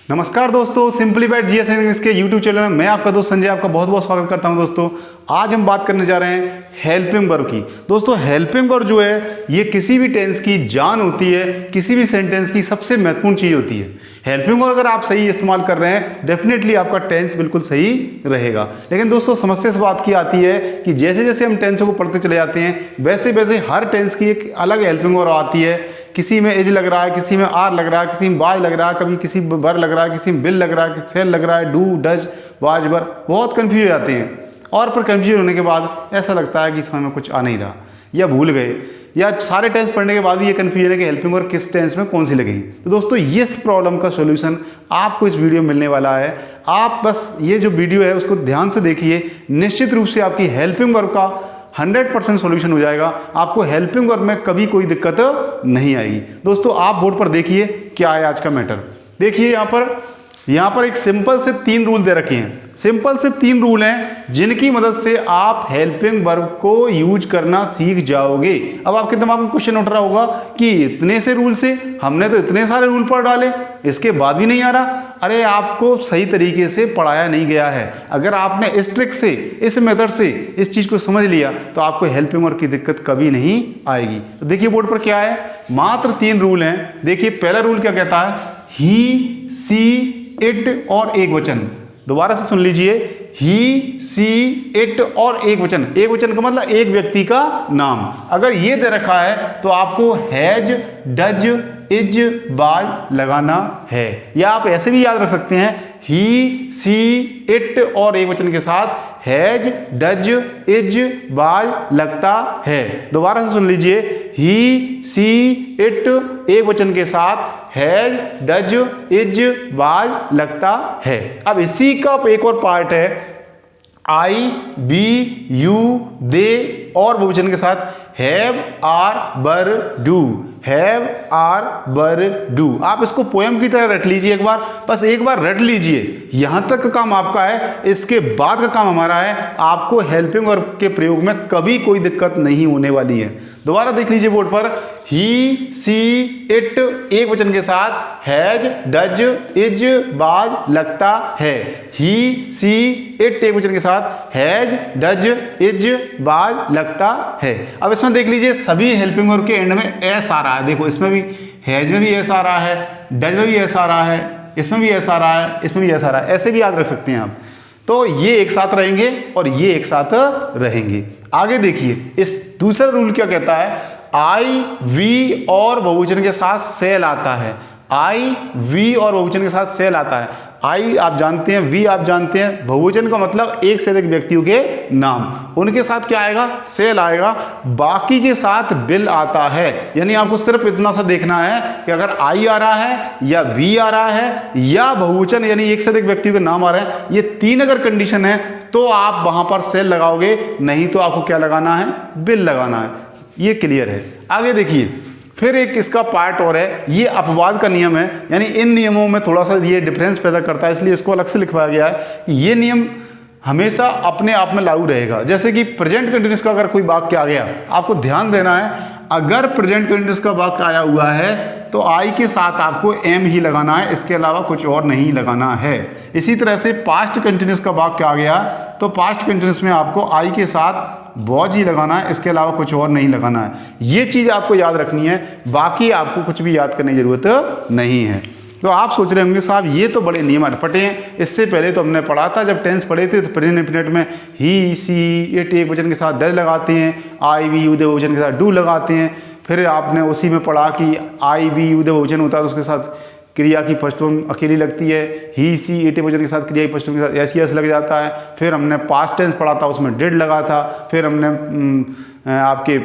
नमस्कार दोस्तों, simplified GS English के यूट्यूब चैनल में मैं आपका दोस्त संजय आपका बहुत बहुत स्वागत करता हूं। दोस्तों आज हम बात करने जा रहे हैं हेल्पिंग वर्ब की। दोस्तों हेल्पिंग वर्ब जो है ये किसी भी टेंस की जान होती है, किसी भी सेंटेंस की सबसे महत्वपूर्ण चीज होती है। हेल्पिंग वर्ब अगर आप सही इस्तेमाल कर रहे हैं डेफिनेटली आपका टेंस बिल्कुल सही रहेगा। लेकिन दोस्तों समस्या इस बात की आती है कि जैसे जैसे हम टेंसों को पढ़ते चले जाते हैं वैसे वैसे हर टेंस की एक अलग हेल्पिंग वर्ब आती है। किसी में एज लग रहा है, किसी में आर लग रहा है, किसी में बाज लग रहा है, कभी किसी में बर लग रहा है, किसी में बिल लग रहा है, किसी सेल लग रहा है, डू डज वाज बर, बहुत कंफ्यूज हो जाते हैं। और फिर कंफ्यूज होने के बाद ऐसा लगता है कि समझ में कुछ आ नहीं रहा या भूल गए, या सारे टेंस पढ़ने के बाद भी ये कंफ्यूजन है कि हेल्पिंग वर्ब किस टेंस में कौन सी लगेगी। तो दोस्तों इस प्रॉब्लम का सॉल्यूशन आपको इस वीडियो में मिलने वाला है। आप बस ये जो वीडियो है उसको ध्यान से देखिए, निश्चित रूप से आपकी हेल्पिंग वर्ब का 100% सॉल्यूशन हो जाएगा। आपको हेल्पिंग वर्ब में कभी कोई दिक्कत नहीं आएगी। दोस्तों आप बोर्ड पर देखिए क्या है आज का मैटर। देखिए यहाँ पर एक सिंपल से 3 रूल दे रखे हैं। सिंपल से 3 रूल हैं जिनकी मदद से आप हेल्पिंग वर्ब को यूज करना सीख जाओगे। अब आपके दिमाग में क्वेश्चन उठ रहा होगा कि इतने से रूल से हमने तो इतने सारे रूल पढ़ डाले, इसके बाद भी नहीं आ रहा। अरे आपको सही तरीके से पढ़ाया नहीं गया है। अगर आपने इस ट्रिक से, इस मेथड से इस चीज को समझ लिया तो आपको हेल्पिंग वर्ब की दिक्कत कभी नहीं आएगी। तो देखिए बोर्ड पर क्या है, मात्र 3 रूल हैं। देखिए पहला रूल क्या कहता है, ही सी इट और एक वचन। दोबारा से सुन लीजिए, ही सी इट और एक वचन। एक वचन का मतलब एक व्यक्ति का नाम। अगर ये दे रखा है तो आपको हैज डज इज बाज लगाना है, या आप ऐसे भी याद रख सकते हैं, ही सी इट और एक वचन के साथ हैज डज इज बाज लगता है। दोबारा से सुन लीजिए, ही सी इट एक वचन के साथ हैज डज इज बाज लगता है। अब इसी का एक और पार्ट है, आई बी यू दे और बहुवचन के साथ हैव आर बर डू। हैव आर बर डू। आप इसको पोएम की तरह रट लीजिए, एक बार, बस एक बार रट लीजिए। यहां तक का काम आपका है, इसके बाद का काम हमारा है। आपको हेल्पिंग वर्ब के प्रयोग में कभी कोई दिक्कत नहीं होने वाली है। दोबारा देख लीजिए बोर्ड पर, ही सी इट एक वचन के साथ हैज डज इज बाज लगता है। ही सी इट एक वचन के साथ हैज डज इज बाज लगता है। अब इसमें देख लीजिए सभी हेल्पिंग वर्ब के एंड में एस आ रहा है। देखो इसमें भी हैज में भी एस आ रहा है, डज में भी एस आ रहा है, इसमें भी एस आ रहा है, इसमें भी एस आ रहा है। ऐसे भी याद रख सकते हैं आप। तो ये एक साथ रहेंगे और ये एक साथ रहेंगे। आगे देखिए इस दूसरा रूल क्या कहता है, आई वी और बहुवचन के साथ सेल आता है। आई वी और बहुवचन के साथ सेल आता है। आई आप जानते हैं, वी आप जानते हैं, बहुवचन का मतलब एक से अधिक व्यक्तियों के नाम, उनके साथ क्या आएगा, सेल आएगा। बाकी के साथ बिल आता है। यानी आपको सिर्फ इतना सा देखना है कि अगर आई आ रहा है या वी आ रहा है या बहुवचन यानी एक से अधिक व्यक्तियों के नाम आ रहे हैं, ये 3 अगर कंडीशन है तो आप वहां पर सेल लगाओगे, नहीं तो आपको क्या लगाना है, बिल लगाना है। ये क्लियर है। आगे देखिए फिर एक इसका पार्ट और है, ये अपवाद का नियम है। यानी इन नियमों में थोड़ा सा ये डिफरेंस पैदा करता है, इसलिए इसको अलग से लिखवाया गया है कि ये नियम हमेशा अपने आप में लागू रहेगा। जैसे कि प्रेजेंट कंटिन्यूअस का अगर कोई वाक्य आ गया, आपको ध्यान देना है, अगर प्रेजेंट कंटिन्यूअस का वाक्य आया हुआ है तो आई के साथ आपको एम ही लगाना है, इसके अलावा कुछ और नहीं लगाना है। इसी तरह से पास्ट कंटिन्यूअस का वाक्य आ गया तो पास्ट कंटिन्यूअस में आपको आई के साथ वॉज ही लगाना है, इसके अलावा कुछ और नहीं लगाना है। ये चीज़ आपको याद रखनी है, बाकी आपको कुछ भी याद करने की जरूरत नहीं है। तो आप सोच रहे होंगे साहब ये तो बड़े नियम अटपटे हैं, इससे पहले तो हमने पढ़ा था जब टेंस पढ़े थे तो प्रेजेंट इंडेफिनिट में ही सी इट एक वचन के साथ डज लगाते हैं, आई वी यू दे बहुवचन के साथ डू लगाते हैं। फिर आपने उसी में पढ़ा कि आई वी यू दे बहुवचन होता है तो उसके साथ क्रिया की फर्स्ट फॉर्म अकेली लगती है, ही सी इट वचन के साथ क्रिया की फर्स्ट फॉर्म के साथ एस एस लग जाता है। फिर हमने पास्ट टेंस पढ़ा था, उसमें डिड लगा था। फिर हमने आपके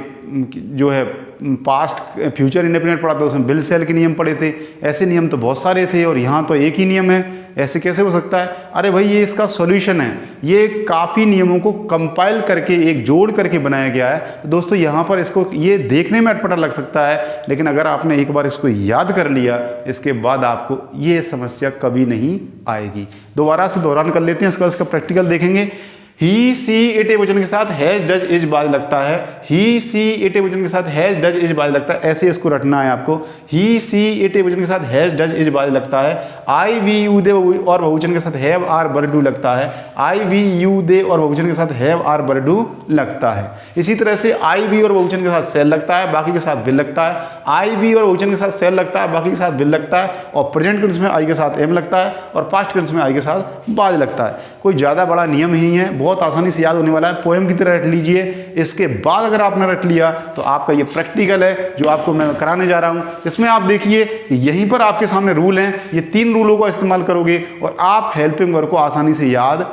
जो है पास्ट फ्यूचर इंडेफिनिट पढ़ा था, उसमें बिल सेल के नियम पढ़े थे। ऐसे नियम तो बहुत सारे थे और यहाँ तो एक ही नियम है, ऐसे कैसे हो सकता है। अरे भाई ये इसका सॉल्यूशन है, ये काफ़ी नियमों को कंपाइल करके एक जोड़ करके बनाया गया है। दोस्तों यहाँ पर इसको ये देखने में अटपटा लग सकता है, लेकिन अगर आपने एक बार इसको याद कर लिया इसके बाद आपको ये समस्या कभी नहीं आएगी। दोबारा से दोहरान कर लेते हैं, इसका प्रैक्टिकल देखेंगे। ही सी इट बहुवचन के साथ हैज डज इज बाज लगता है, ही सी इट बहुवचन के साथ हैज डज इज बाज लगता है, ऐसे इसको रटना है आपको। ही सी इट बहुवचन के साथ हैज डज इज बाज लगता है। आई वी यू दे और बहुवचन के साथ हैव आर वर डू लगता है। आई वी यू दे और बहुवचन के साथ हैव आर वर डू लगता है। इसी तरह से आई वी और बहुवचन के साथ सेल लगता है, बाकी के साथ विल लगता है। आई वी और बहुवचन के साथ सेल लगता है, बाकी के साथ विल लगता है। और प्रेजेंट टेंस में आई के साथ एम लगता है और पास्ट टेंस में आई के साथ बाज लगता है। कोई ज़्यादा बड़ा नियम ही है, बहुत आसानी से याद होने वाला है। पोएम की तरह रट लीजिए। इसके बाद अगर आपने रट लिया तो आपका ये प्रैक्टिकल है जो आपको मैं कराने जा रहा हूँ। इसमें आप देखिए यहीं पर आपके सामने रूल हैं, ये 3 रूलों का इस्तेमाल करोगे और आप हेल्पिंग वर्ब को आसानी से याद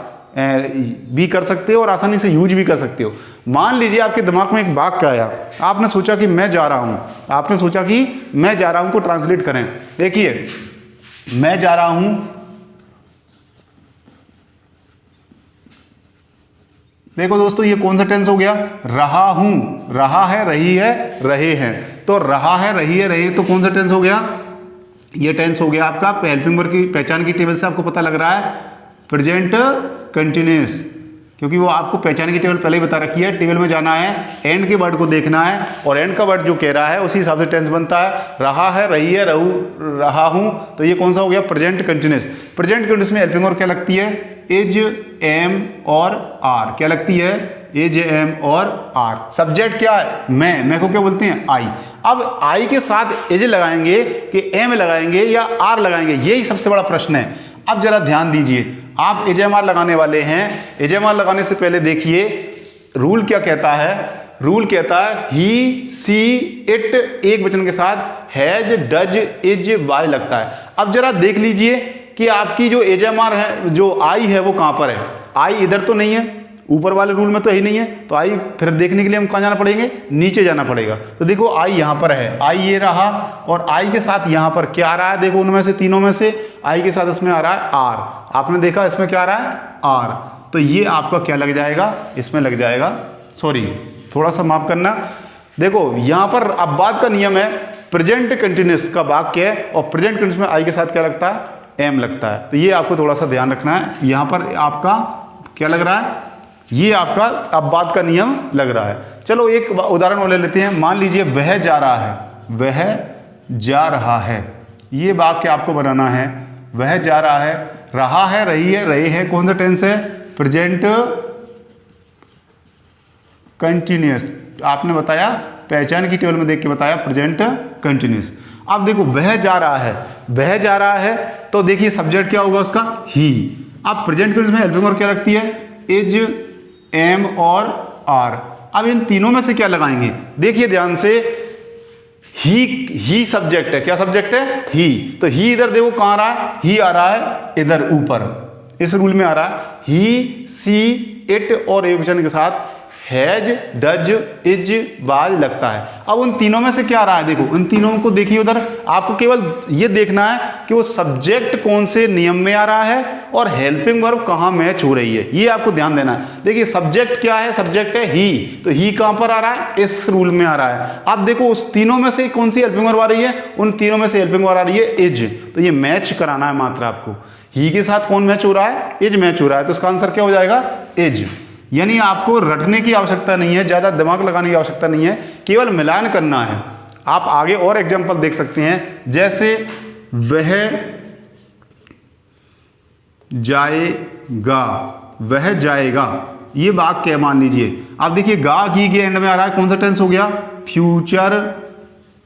भी कर सकते हो और आसानी से यूज भी कर सकते हो। मान लीजिए आपके दिमाग में एक वाक्य आया, आपने सोचा कि मैं जा रहा हूँ, आपने सोचा कि मैं जा रहा हूँ को ट्रांसलेट करें। देखिए मैं जा रहा हूँ, देखो दोस्तों ये कौन सा टेंस हो गया? रहा हूं, रहा है, रही है, रहे हैं। तो रहा है, रही है, रहे तो कौन सा टेंस हो गया? ये टेंस हो गया आपका हेल्पिंग वर्ब की पहचान की टेबल से आपको पता लग रहा है प्रेजेंट कंटिन्यूअस, क्योंकि वो आपको पहचान की टेबल पहले ही बता रखी है। टेबल में जाना है, एंड के वर्ड को देखना है और एंड का वर्ड जो कह रहा है उसी हिसाब से टेंस बनता है। रहा है, रही है, रहा हूं, तो ये कौन सा हो गया? Present continuous. प्रेजेंट कंटिन्यूअस में हेल्पिंग वर्ब क्या लगती है? इज, एम और आर। क्या लगती है? इज, एम और आर। सब्जेक्ट क्या है? मैं को क्या बोलते हैं? आई। अब आई के साथ इज लगाएंगे कि एम लगाएंगे या आर लगाएंगे, यही सबसे बड़ा प्रश्न है। अब जरा ध्यान दीजिए, आप इज, एम, आर लगाने वाले हैं। इज, एम, आर लगाने से पहले देखिए रूल क्या कहता है। रूल कहता है ही, सी, इट एक वचन के साथ हैज, डज, इज, बाय लगता है। अब जरा देख लीजिए कि आपकी जो एज, एम, आर है, जो आई है वो कहां पर है? आई इधर तो नहीं है, ऊपर वाले रूल में तो ही नहीं है, तो आई फिर देखने के लिए हम कहाँ जाना पड़ेंगे? नीचे जाना पड़ेगा। तो देखो आई यहाँ पर है, आई ये रहा और आई के साथ यहाँ पर क्या आ रहा है? देखो उनमें से तीनों में से आई के साथ इसमें आ रहा है आर। आपने देखा इसमें क्या आ रहा है? आर। तो ये आपका क्या लग जाएगा? इसमें लग जाएगा, सॉरी थोड़ा सा माफ करना, देखो यहाँ पर अब बात का नियम है प्रेजेंट कंटिन्यूअस का वाक्य है और प्रेजेंट कंटिन्यूअस में आई के साथ क्या लगता है? एम लगता है। तो ये आपको थोड़ा सा ध्यान रखना है। यहाँ पर आपका क्या लग रहा है? ये आपका अब बात का नियम लग रहा है। चलो एक उदाहरण और ले लेते हैं। मान लीजिए वह जा रहा है, वह जा रहा है, ये वाक्य आपको बनाना है। वह जा रहा है, रहा है, रही है, रहे हैं, कौन सा टेंस है? Present continuous. आपने बताया पहचान की टेबल में देख के बताया प्रेजेंट कंटिन्यूअस। अब देखो वह जा रहा है, वह जा रहा है, तो देखिए सब्जेक्ट क्या होगा उसका? ही। अब प्रेजेंट कंटिन्यूअस में हेल्पिंग वर्ब क्या लगती है? इज, एम और आर। अब इन तीनों में से क्या लगाएंगे? देखिए ध्यान से, ही सब्जेक्ट है। क्या सब्जेक्ट है? ही। तो ही इधर देखो कहां आ रहा है? ही आ रहा है इधर ऊपर, इस रूल में आ रहा है। ही, सी, इट और एक वचन के साथ हैज, डज, इज, वाज लगता है। अब उन तीनों में से क्या आ रहा है? देखो उन तीनों को देखिए उधर, आपको केवल ये देखना है कि वो सब्जेक्ट कौन से नियम में आ रहा है और हेल्पिंग वर्ब कहां मैच हो रही है, ये आपको ध्यान देना है। देखिए सब्जेक्ट क्या है? सब्जेक्ट है ही, तो ही कहां पर आ रहा है? इस रूल में आ रहा है। अब देखो उस तीनों में से कौन सी हेल्पिंग वर्ब आ रही है? उन तीनों में से हेल्पिंग वर्ब आ रही है इज। तो ये मैच कराना है मात्र आपको। ही के साथ कौन मैच हो रहा है? इज मैच हो रहा है, तो इसका आंसर क्या हो जाएगा? इज। यानी आपको रटने की आवश्यकता नहीं है, ज़्यादा दिमाग लगाने की आवश्यकता नहीं है, केवल मिलान करना है। आप आगे और एग्जांपल देख सकते हैं, जैसे वह जाएगा, वह जाएगा, ये वाक्य मान लीजिए। आप देखिए गा, गी के एंड में आ रहा है, कौन सा टेंस हो गया? Future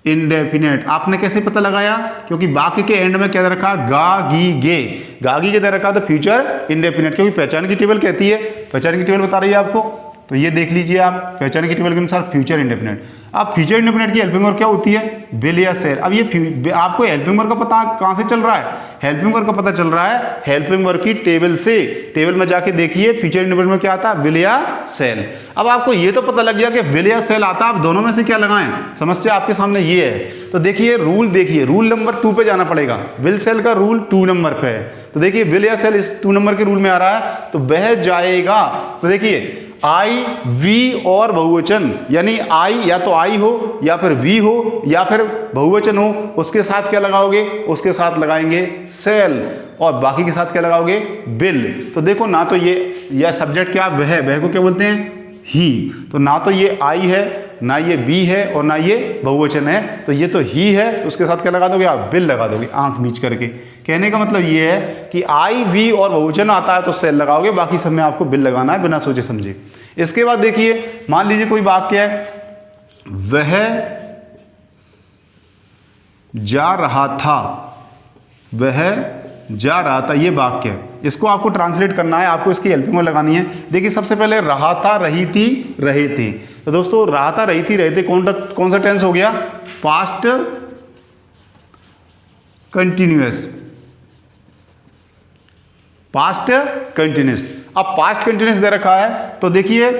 indefinite. आपने कैसे पता लगाया? क्योंकि वाक्य के एंड में क्या दे रखा? गा, गी, गे। गा, गी के दे रखा तो फ्यूचर इंडेफिनेट, क्योंकि पहचान की टेबल कहती है, पहचान की टेबल बता रही है आपको। तो ये देख लीजिए आप, पहचान की टेबल के अनुसार फ्यूचर इंडेफिनेट। अब फ्यूचर इंडेफिनेट की हेल्पिंग वर्ब क्या होती है? विल या सेल। अब ये आपको हेल्पिंग वर्ब का पता कहाँ से चल रहा है? हेल्पिंग वर्ब का पता चल रहा है हेल्पिंग वर्ब की टेबल से। टेबल में जाके देखिए फ्यूचर इंडेफिनेट में क्या आता है? विल या सेल। अब आपको ये तो पता लग गया कि विल या सेल आता है, आप दोनों में से क्या लगाएं? समस्या आपके सामने ये है। तो देखिए रूल, देखिए रूल नंबर 2 पे जाना पड़ेगा। विल सेल का रूल 2 नंबर पे है। तो देखिए विल या सेल इस 2 नंबर के रूल में आ रहा है, तो वह जाएगा। तो देखिए आई, वी और बहुवचन, यानी आई या तो आई हो या फिर वी हो या फिर बहुवचन हो, उसके साथ क्या लगाओगे, उसके साथ लगाएंगे सेल, और बाकी के साथ क्या लगाओगे, बिल। तो देखो ना तो ये या सब्जेक्ट क्या, वह को क्या बोलते हैं, ही। तो ना तो ये आई है, ना ये बी है और ना ये बहुवचन है, तो ये तो ही है, तो उसके साथ क्या लगा दोगे आप, बिल लगा दोगे आंख मीच करके। कहने का मतलब ये है कि आई, वी और बहुवचन आता है तो सेल लगाओगे, बाकी सब में आपको बिल लगाना है बिना सोचे समझे। इसके बाद देखिए, मान लीजिए कोई वाक्य है, वह जा रहा था, वह जा रहा था, ये वाक्य है, इसको आपको ट्रांसलेट करना है, आपको इसकी हेल्पिंग वर्ड लगानी है। देखिए सबसे पहले रहा था, रही थी, रहे थे। तो दोस्तों रहा था, रही थी, रहे थे कौन सा टेंस हो गया, पास्ट कंटिन्यूअस, पास्ट कंटिन्यूअस। अब पास्ट कंटिन्यूअस दे रखा है तो देखिए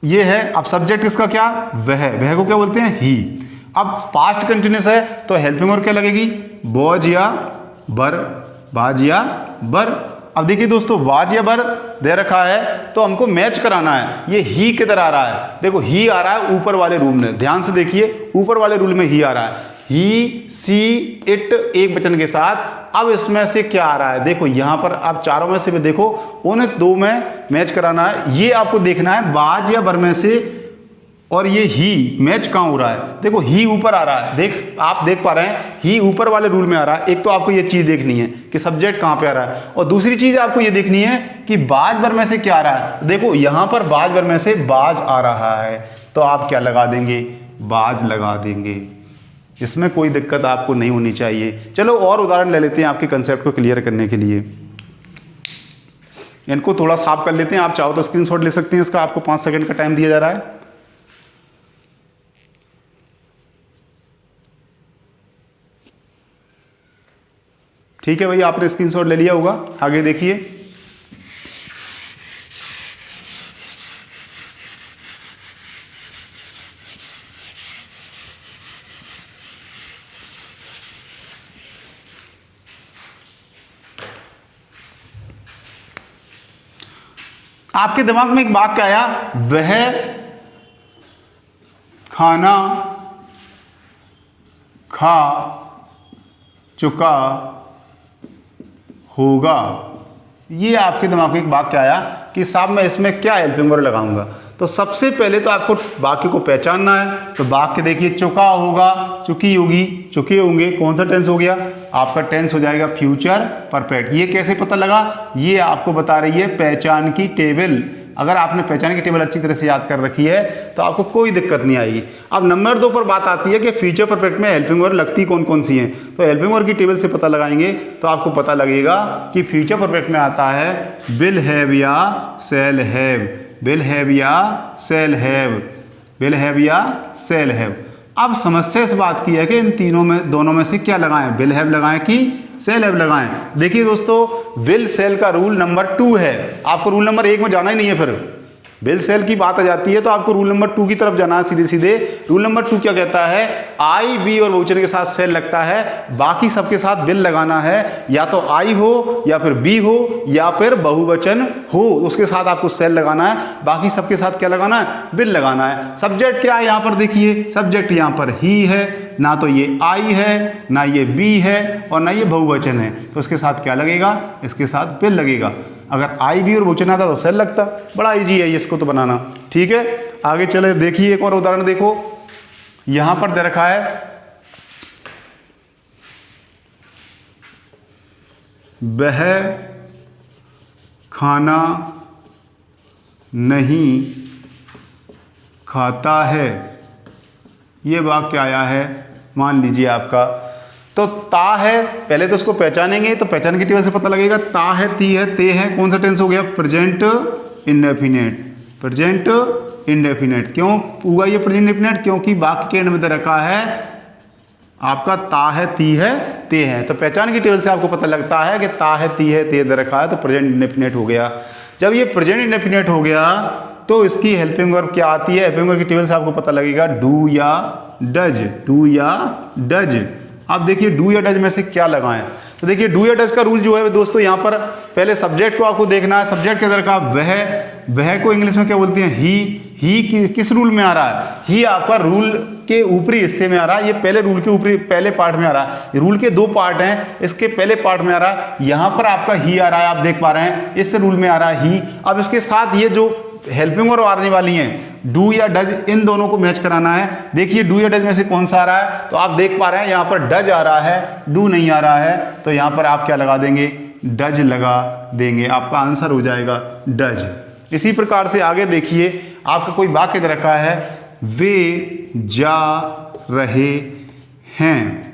ये है, अब सब्जेक्ट इसका क्या, वह को क्या बोलते हैं, ही। अब पास्ट कंटिन्यूअस है तो हेल्पिंग वर्ब क्या लगेगी, वॉज या बर, बाज या बर। अब देखिए दोस्तों वाज या बर दे रखा है तो हमको मैच कराना है, ये ही किधर आ रहा है, देखो ही आ रहा है ऊपर वाले रूल में, ध्यान से देखिए ऊपर वाले रूल में ही आ रहा है, ही, सी, इट एक वचन के साथ। अब इसमें से क्या आ रहा है, देखो यहां पर आप चारों में से भी देखो, उन्हें दो में मैच कराना है, ये आपको देखना है बाज या बर में से, और ये ही मैच कहाँ हो रहा है, देखो ही ऊपर आ रहा है, आप देख पा रहे हैं ही ऊपर वाले रूल में आ रहा है। एक तो आपको ये चीज़ देखनी है कि सब्जेक्ट कहाँ पे आ रहा है, और दूसरी चीज़ आपको ये देखनी है कि बाज बर में से क्या आ रहा है। देखो यहाँ पर बाज बर में से बाज आ रहा है तो आप क्या लगा देंगे, बाज लगा देंगे, इसमें कोई दिक्कत आपको नहीं होनी चाहिए। चलो और उदाहरण ले लेते हैं आपके कंसेप्ट को क्लियर करने के लिए, इनको थोड़ा साफ कर लेते हैं। आप चाहो तो स्क्रीनशॉट ले सकते हैं इसका, आपको 5 सेकंड का टाइम दिया जा रहा है। ठीक है भैया, आपने स्क्रीनशॉट ले लिया होगा, आगे देखिए। आपके दिमाग में एक वाक्य आया, वह खाना खा चुका होगा। ये आपके दिमाग में एक वाक्य आया कि साहब मैं इसमें क्या हेल्पिंग वर्ड लगाऊंगा। तो सबसे पहले तो आपको वाक्य को पहचानना है। तो वाक्य देखिए, चुका होगा, चुकी होगी, चुके होंगे, कौन सा टेंस हो गया, आपका टेंस हो जाएगा फ्यूचर परफेक्ट। ये कैसे पता लगा, ये आपको बता रही है पहचान की टेबल। अगर आपने पहचान की टेबल अच्छी तरह से याद कर रखी है तो आपको कोई दिक्कत नहीं आएगी। अब नंबर 2 पर बात आती है कि फ्यूचर परफेक्ट में हेल्पिंग वर्ड लगती कौन कौन सी हैं। तो हेल्पिंग वर्ड की टेबल से पता लगाएंगे तो आपको पता लगेगा कि फ्यूचर परफेक्ट में आता है विल हैव या सेल हैव, विल हैव या सेल हैव, विल हैव या सेल हैव। अब समस्या इस बात की है कि इन तीनों में, दोनों में से क्या लगाएं, विल हैव लगाएं कि सेल हैव लगाएं। देखिए दोस्तों, विल सेल का रूल नंबर 2 है, आपको रूल नंबर 1 में जाना ही नहीं है। फिर विल सेल की बात आ जाती है तो आपको रूल नंबर 2 की तरफ जाना है सीधे सीधे। रूल नंबर 2 क्या कहता है, आई, वी और बहुवचन के साथ सेल लगता है, बाकी सबके साथ विल लगाना है। या तो आई हो या फिर बी हो या फिर बहुवचन हो, उसके साथ आपको सेल लगाना है, बाकी सबके साथ क्या लगाना है, विल लगाना है। सब्जेक्ट क्या है यहाँ पर, देखिए सब्जेक्ट यहाँ पर ही है, ना तो ये आई है, ना ये बी है और ना ये बहुवचन है, तो इसके साथ क्या लगेगा, इसके साथ विल लगेगा। अगर आई भी और बहुवचन आता तो सेल लगता। बड़ा इजी है इसको तो बनाना। ठीक है, आगे चले, देखिए एक और उदाहरण देखो, यहां पर दे रखा है वह खाना नहीं खाता है। ये वाक्य आया है, मान लीजिए आपका, तो ता है, पहले तो उसको पहचानेंगे तो पहचान की टेबल से पता लगेगा। ता है, ती है, ते है, कौन सा टेंस हो गया, प्रेजेंट इंडेफिनेट, प्रेजेंट इंडेफिनेट। क्यों हुआ ये प्रेजेंट इंडेफिनेट, क्योंकि वाक्य के एंड में दे रखा है आपका ता है, ती है, ते है। तो पहचान की टेबल से आपको पता लगता है कि ता है, ती है, ते दे रखा है, तो प्रेजेंट इंडेफिनेट हो गया। जब ये प्रेजेंट इंडेफिनेट हो गया तो इसकी हेल्पिंग वर्ब क्या आती है, हेल्पिंग वर्ब की टेबल से आपको पता लगेगा डू या डज, डू या डज। अब देखिए डू या डज में से क्या लगाएं। तो देखिए डू या डज का रूल जो है दोस्तों, यहाँ पर पहले सब्जेक्ट को आपको देखना है, सब्जेक्ट के अंदर का वह, वह को इंग्लिश में क्या बोलते हैं? ही किस रूल में आ रहा है? ही आपका रूल के ऊपरी हिस्से में आ रहा है। ये पहले रूल के ऊपरी पहले पार्ट में आ रहा है। रूल के 2 पार्ट हैं, इसके पहले पार्ट में आ रहा है। यहाँ पर आपका ही आ रहा है, आप देख पा रहे हैं, इस रूल में आ रहा है ही। अब इसके साथ ये जो हेल्पिंग वर्ब आने वाली हैं, डू या डज, इन दोनों को मैच कराना है। देखिए डू या डज में से कौन सा आ रहा है, तो आप देख पा रहे हैं यहाँ पर डज आ रहा है, डू नहीं आ रहा है, तो यहाँ पर आप क्या लगा देंगे? डज लगा देंगे। आपका आंसर हो जाएगा डज। इसी प्रकार से आगे देखिए, आपका कोई वाक्य दे रखा है, वे जा रहे हैं,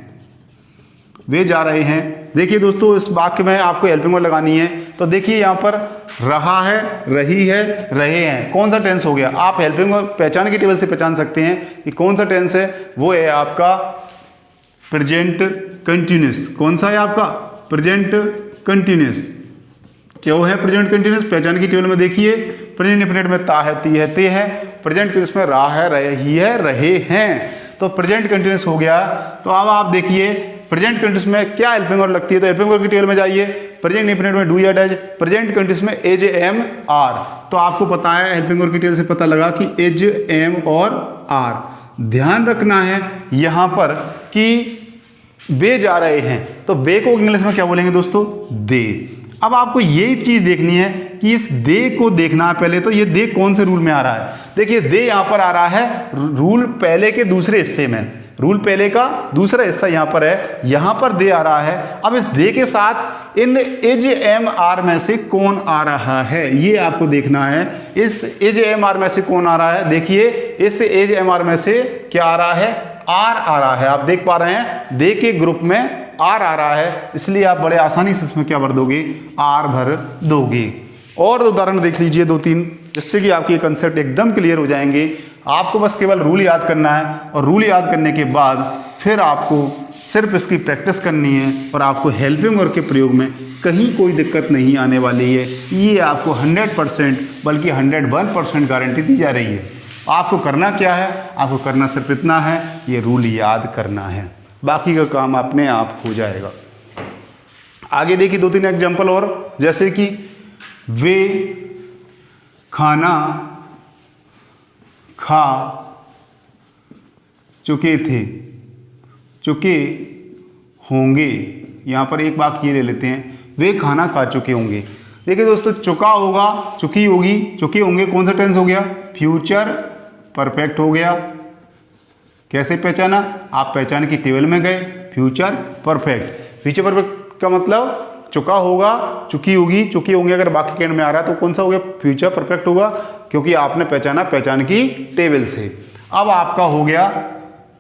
वे जा रहे हैं। देखिए दोस्तों, इस वाक्य में आपको हेल्पिंग वर्ब लगानी है। तो देखिए यहाँ पर रहा है, रही है, रहे हैं, कौन सा टेंस हो गया? आप हेल्पिंग वर्ब पहचान की टेबल से पहचान सकते हैं कि कौन सा टेंस है। वो है आपका प्रेजेंट कंटिन्यूस। कौन सा है आपका? Present continuous. क्यों है प्रेजेंट कंटिन्यूस? पहचान की टेबल में देखिए, प्रेजेंट इंडेफिनिट में ता है, ती है, ते है। प्रेजेंट कंटिन्यूस में रहा है, रही है, रहे हैं। तो प्रेजेंट कंटिन्यूस हो गया। तो अब आप देखिए प्रेजेंट कंटिन्यूस में क्या हेल्पिंग वर्ब लगती है, तो हेल्पिंग वर्ब की टेबल में जाइए। प्रेजेंट इंडेफिनिट में डू या डज, प्रेजेंट कंटिन्यूस में एज, एम, आर। तो आपको पता है, हेल्पिंग वर्ब की टेबल से पता लगा कि एज, एम और आर। ध्यान रखना है यहाँ पर कि वे जा रहे हैं, तो वे को इंग्लिश में क्या बोलेंगे दोस्तों? दे। अब आपको यही चीज देखनी है कि इस दे को देखना है पहले। तो ये दे कौन से रूल में आ रहा है? देखिए दे यहाँ पर आ रहा है रूल पहले के दूसरे हिस्से में, रूल पहले का दूसरा हिस्सा यहाँ पर है, यहाँ पर दे आ रहा है। अब इस दे के साथ इन एज, एम, आर में से कौन आ रहा है, ये आपको देखना है। इस एज, एम, आर में से कौन आ रहा है? देखिए इस एज, एम, आर में से क्या आ रहा है? आर आ रहा है। आप देख पा रहे हैं दे के ग्रुप में आर आ रहा है, इसलिए आप बड़े आसानी से इसमें क्या भर दोगे? आर भर दोगे। और उदाहरण देख लीजिए 2-3, जिससे कि आपके कंसेप्ट एकदम क्लियर हो जाएंगे। आपको बस केवल रूल याद करना है, और रूल याद करने के बाद फिर आपको सिर्फ इसकी प्रैक्टिस करनी है, और आपको हेल्पिंग वर्ब के प्रयोग में कहीं कोई दिक्कत नहीं आने वाली है। ये आपको 100% बल्कि 101% गारंटी दी जा रही है। आपको करना क्या है? आपको करना सिर्फ इतना है, ये रूल याद करना है, बाकी का काम अपने आप हो जाएगा। आगे देखिए 2-3 एग्जाम्पल और, जैसे कि वे खाना खा चुके थे, चुके होंगे। यहाँ पर एक वाक्य ये ले लेते हैं, वे खाना खा चुके होंगे। देखिए दोस्तों, चुका होगा, चुकी होगी, चुके होंगे, कौन सा टेंस हो गया? फ्यूचर परफेक्ट हो गया। कैसे पहचाना? आप पहचान की टेबल में गए, फ्यूचर परफेक्ट। फ्यूचर परफेक्ट का मतलब चुका होगा, चुकी होगी, चुकी होंगे। अगर वाक्य के एंड में आ रहा है तो कौन सा हो गया? फ्यूचर परफेक्ट होगा, क्योंकि आपने पहचाना पहचान की टेबल से। अब आपका हो गया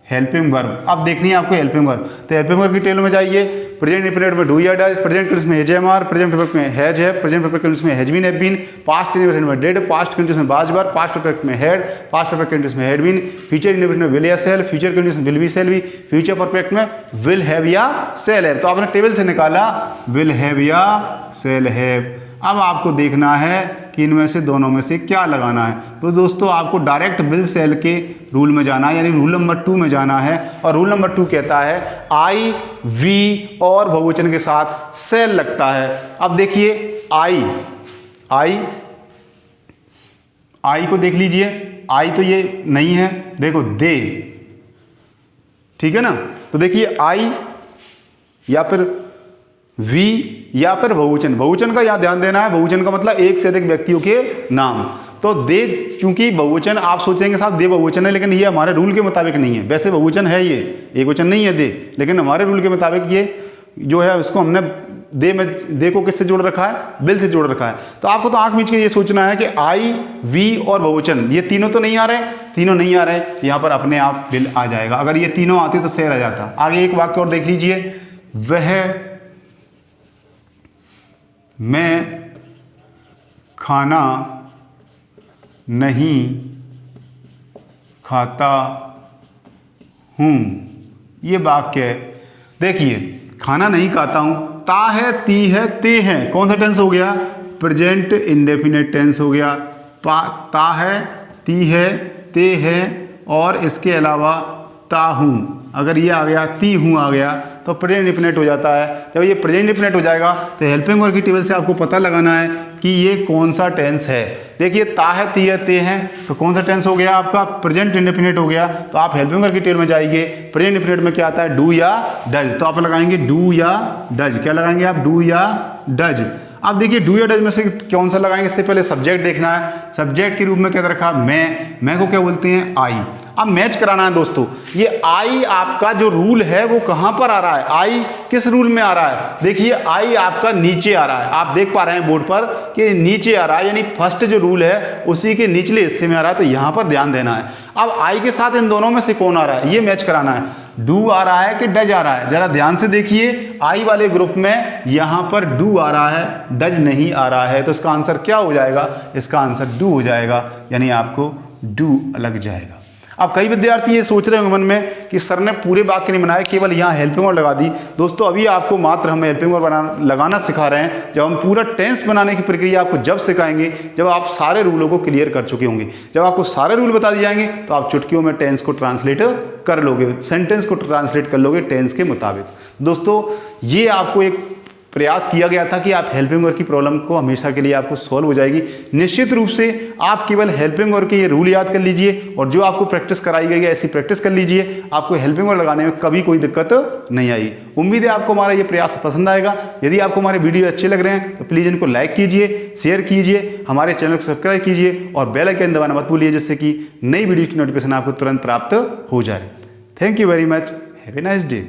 हेल्पिंग वर्ब। अब देखनी है आपको हेल्पिंग वर्ब, तो हेल्पिंग वर्ब की टेबल में जाइए। प्रेजेंट इंडेफिनिट में डू या डज, प्रेजेंट कंटिन्यूस में is, am, are, present perfect में हैज है, प्रेजेंट परफेक्ट कंटिन्यूस में has been, have been, past indefinite में डिड, पास्ट कंटिन्यूस में वाज वर, पास्ट परफेक्ट में हैड, पास्ट परफेक्ट कंटिन्यूस में हैड बीन, फ्यूचर इंडेफिनिट में will या shall, future continuous में will be, shall B, future perfect में will have या cell have. तो आपने टेबल से निकाला विल हैव या सेल हैव। अब आपको देखना है कि इनमें से दोनों में से क्या लगाना है। तो दोस्तों आपको डायरेक्ट विल सेल के रूल में जाना है, यानी रूल नंबर 2 में जाना है। और रूल नंबर 2 कहता है आई, वी और बहुवचन के साथ सेल लगता है। अब देखिए आई, आई को देख लीजिए, आई तो ये नहीं है, देखो दे, ठीक है ना। तो देखिए आई या फिर वी या फिर बहुवचन, बहुवचन का यहाँ ध्यान देना है। बहुवचन का मतलब एक से अधिक व्यक्तियों के नाम। तो दे, चूंकि बहुवचन आप सोचेंगे साहब दे बहुवचन है, लेकिन ये हमारे रूल के मुताबिक नहीं है। वैसे बहुवचन है, ये एक वचन नहीं है दे, लेकिन हमारे रूल के मुताबिक ये जो है उसको हमने दे में, दे को किससे जोड़ रखा है? विल से जोड़ रखा है। तो आपको तो आंख मीच के ये सोचना है कि आई, वी और बहुवचन ये तीनों तो नहीं आ रहे, तीनों नहीं आ रहे, यहाँ पर अपने आप विल आ जाएगा। अगर ये तीनों आते तो सेल आ जाता। आगे एक वाक्य और देख लीजिए, वह मैं खाना नहीं खाता हूँ। ये वाक्य है। देखिए खाना नहीं खाता हूँ, ता है, ती है, ते है, कौन सा टेंस हो गया? प्रेजेंट इंडेफिनिट टेंस हो गया। ता है, ती है, ते है और इसके अलावा ता हूँ। अगर ये आ गया, ती हूँ आ गया, तो प्रेजेंट इंडेफिनिट हो जाता है। जब ये प्रेजेंट इंडेफिनिट हो जाएगा तो हेल्पिंग वर्ब की टेबल से आपको पता लगाना है कि ये कौन सा टेंस है। देखिए ता है, ती है, ते हैं, तो कौन सा टेंस हो गया आपका? प्रेजेंट इंडेफिनिट हो गया। तो आप हेल्पिंग वर्ब की टेबल में जाइए, प्रेजेंट इंडेफिनिट में क्या आता है? डू या डज। तो आप लगाएंगे डू या डज। क्या लगाएंगे आप? डू या डज। अब देखिए डू या डज में से कौन सा लगाएंगे? इससे पहले सब्जेक्ट देखना है। सब्जेक्ट के रूप में क्या रखा? मैं को क्या बोलते हैं? आई। अब मैच कराना है दोस्तों। ये आई आपका जो रूल है वो कहां पर आ रहा है? आई किस रूल में आ रहा है? देखिए आई आपका नीचे आ रहा है। आप देख पा रहे हैं बोर्ड पर कि नीचे आ रहा है, यानी फर्स्ट जो रूल है उसी के निचले हिस्से में आ रहा है। तो यहां पर ध्यान देना है। अब आई के साथ इन दोनों में से कौन आ रहा है, ये मैच कराना है। डू आ रहा है कि डज आ रहा है? जरा ध्यान से देखिए, आई वाले ग्रुप में यहां पर डू आ रहा है, डज नहीं आ रहा है। तो इसका आंसर क्या हो जाएगा? इसका आंसर डू हो जाएगा, यानी आपको डू लग जाएगा। अब कई विद्यार्थी ये सोच रहे होंगे मन में कि सर ने पूरे वाक्य नहीं बनाए, केवल यहाँ हेल्पिंग वर्ब लगा दी। दोस्तों अभी आपको मात्र हम हेल्पिंग वर्ब लगाना सिखा रहे हैं। जब हम पूरा टेंस बनाने की प्रक्रिया आपको जब सिखाएंगे, जब आप सारे रूलों को क्लियर कर चुके होंगे। जब आपको सारे रूल बता दिए जाएंगे तो आप चुटकियों में टेंस को ट्रांसलेट कर लोगे, सेंटेंस को ट्रांसलेट कर लोगे टेंस के मुताबिक। दोस्तों ये आपको एक प्रयास किया गया था कि आप हेल्पिंग वर्ब की प्रॉब्लम को हमेशा के लिए आपको सॉल्व हो जाएगी। निश्चित रूप से आप केवल हेल्पिंग वर्ब के ये रूल याद कर लीजिए और जो आपको प्रैक्टिस कराई गई है ऐसी प्रैक्टिस कर लीजिए। आपको हेल्पिंग वर्ब लगाने में कभी कोई दिक्कत नहीं आई। उम्मीद है आपको हमारा ये प्रयास पसंद आएगा। यदि आपको हमारे वीडियो अच्छे लग रहे हैं तो प्लीज़ इनको लाइक कीजिए, शेयर कीजिए, हमारे चैनल को सब्सक्राइब कीजिए और बेल आइकन दबाना मत भूलिए, जिससे कि नई वीडियो की नोटिफिकेशन आपको तुरंत प्राप्त हो जाए। Thank you very much. Have a nice day.